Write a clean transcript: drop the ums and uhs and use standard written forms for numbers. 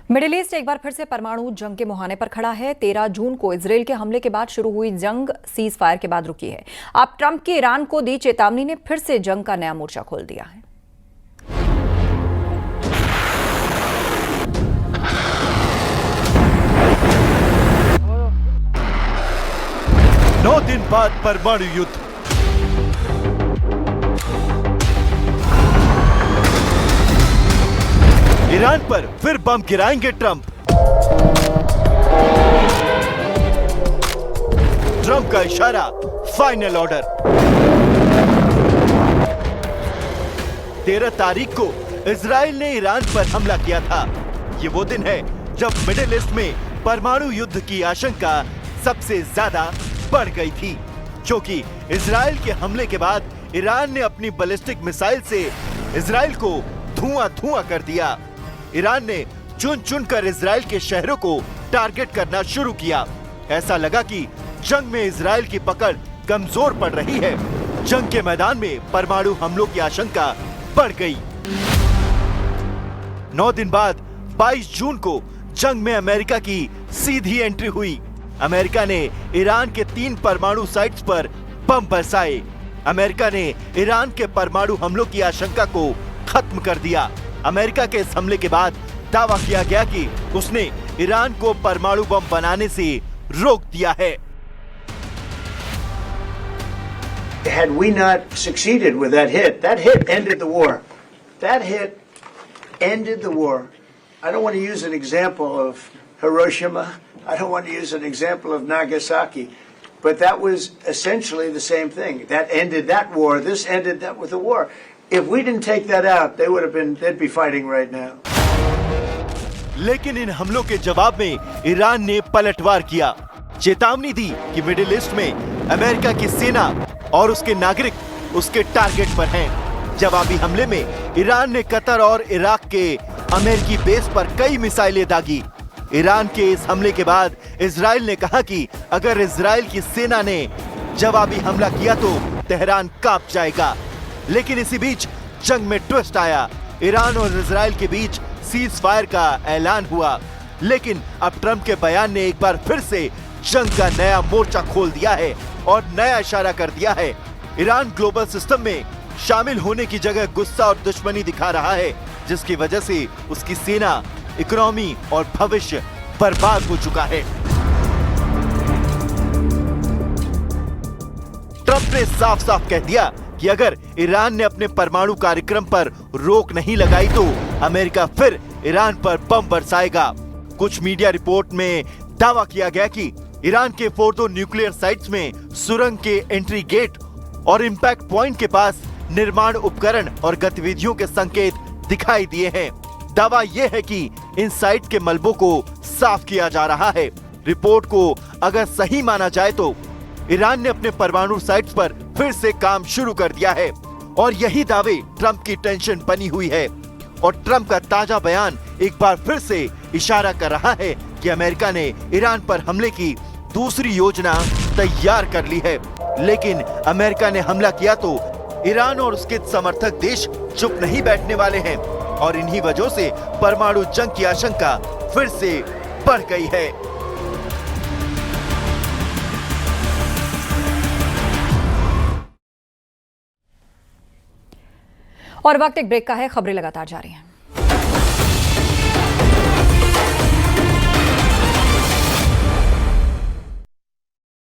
Middle east एक बार फिर से परमाणु जंग के मुहाने पर खड़ा है। 13 जून को इजरायल के हमले के बाद शुरू हुई जंग सीज फायर के बाद रुकी है। अब ट्रंप की ईरान को दी चेतावनी ने फिर से जंग का नया मोर्चा खोल दिया है। नौ दिन बाद परमाणु युद्ध। ईरान पर फिर बम गिराएंगे ट्रंप। ट्रंप का इशारा, फाइनल ऑर्डर। 13 तारीख को इजराइल ने ईरान पर हमला किया था। ये वो दिन है जब मिडिल ईस्ट में परमाणु युद्ध की आशंका सबसे ज्यादा बढ़ गई थी, क्योंकि इजराइल के हमले के बाद ईरान ने अपनी बैलिस्टिक मिसाइल से इजराइल को धुआं कर दिया। ईरान ने चुन चुनकर इजराइल के शहरों को टारगेट करना शुरू किया। ऐसा लगा कि जंग में इजराइल की पकड़ कमजोर पड़ रही है। जंग के मैदान में परमाणु हमलों की आशंका बढ़ गई। 9 दिन बाद 22 जून को जंग में अमेरिका की सीधी एंट्री हुई। अमेरिका ने ईरान के 3 परमाणु साइट्स पर बम बरसाए। अमेरिका ने ईरान के परमाणु हमलों की आशंका को खत्म कर दिया। अमेरिका के इस हमले के बाद दावा किया गया कि उसने ईरान को परमाणु बम बनाने से रोक दिया है। Had we not succeeded with that hit ended the war. That hit ended the war. I don't want to use an example of Hiroshima. I don't want to use an example of Nagasaki. But that was essentially the same thing. That ended that war. This ended that with the war. If we didn't take that out, they'd be fighting right now. लेकिन इन हमलों के जवाब में Iran ने पलटवार किया। चेतावनी दी कि मिडिल ईस्ट में अमेरिका की सेना और उसके नागरिक उसके टारगेट पर हैं। जवाबी हमले में ईरान ने कतर और इराक के अमेरिकी बेस पर कई मिसाइलें दागी। ईरान के इस हमले के बाद इजराइल ने कहा कि अगर इजराइल की सेना ने जवाबी हमला किया तो तेहरान कांप जाएगा। लेकिन इसी बीच जंग में ट्विस्ट आया। ईरान और इजराइल के बीच सीज फायर का ऐलान हुआ। लेकिन अब ट्रंप के बयान ने एक बार फिर से जंग का नया मोर्चा खोल दिया है और नया इशारा कर दिया है। ईरान ग्लोबल सिस्टम में शामिल होने की जगह गुस्सा और दुश्मनी दिखा रहा है, जिसकी वजह से उसकी सेना, इकोनॉमी और भविष्य बर्बाद हो चुका है। ट्रंप ने साफ साफ कह दिया कि अगर ईरान ने अपने परमाणु कार्यक्रम पर रोक नहीं लगाई तो अमेरिका फिर ईरान पर बम बरसाएगा। कुछ मीडिया रिपोर्ट में दावा किया गया कि ईरान के फोर्दो न्यूक्लियर साइट्स में सुरंग के एंट्री गेट और इंपैक्ट पॉइंट के पास निर्माण उपकरण और गतिविधियों के संकेत दिखाई दिए हैं। दावा यह है कि इन साइट के मलबों को साफ किया जा रहा है। रिपोर्ट को अगर सही माना जाए तो ईरान ने अपने परमाणु साइट्स पर फिर से काम शुरू कर दिया है और यही दावे ट्रंप की टेंशन बनी हुई है। और ट्रंप का ताजा बयान एक बार फिर से इशारा कर रहा है कि अमेरिका ने ईरान पर हमले की दूसरी योजना तैयार कर ली है। लेकिन अमेरिका ने हमला किया तो ईरान और उसके समर्थक देश चुप नहीं बैठने वाले हैं और इन्हीं वजहों से परमाणु जंग की आशंका फिर से बढ़ गई है। और वक्त एक ब्रेक का है। खबरें लगातार जारी हैं।